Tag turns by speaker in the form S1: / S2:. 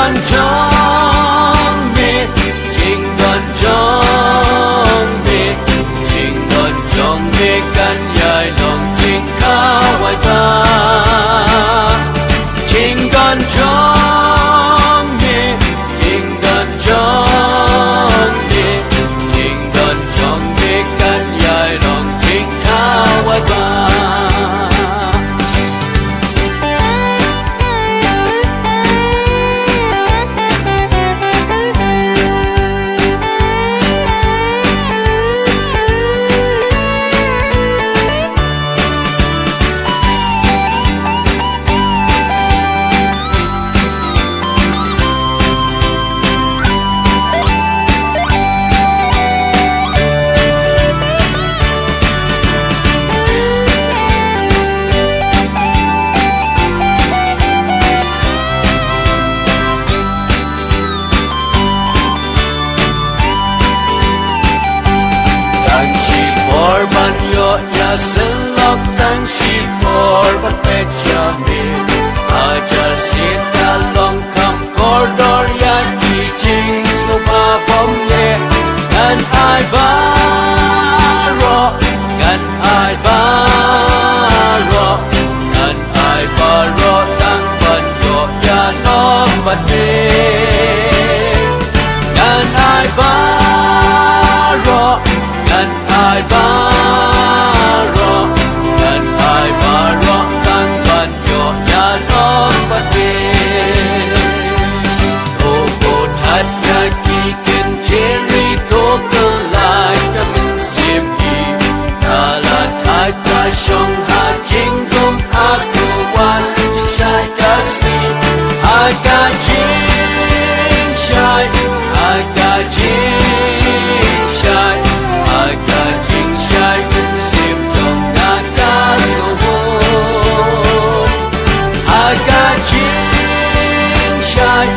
S1: con trong mi chính con trong mi chính con trong mi căn dài lòng chính khao ngoài ta chính con trong mi chính con trong mi chính con trong mi căn dài lòng chính khao ngoài ta Selok dan shipor berpecami ajar sita longkam koridor yang kijing supa pomle dan ai baro dan ai baro dan ai baro tang banyo ya nok bate dan ai baro dan ai baro Sông Hà chính gom aku wan shai kasih aga jing shai sim trong naga sohon aga jing shai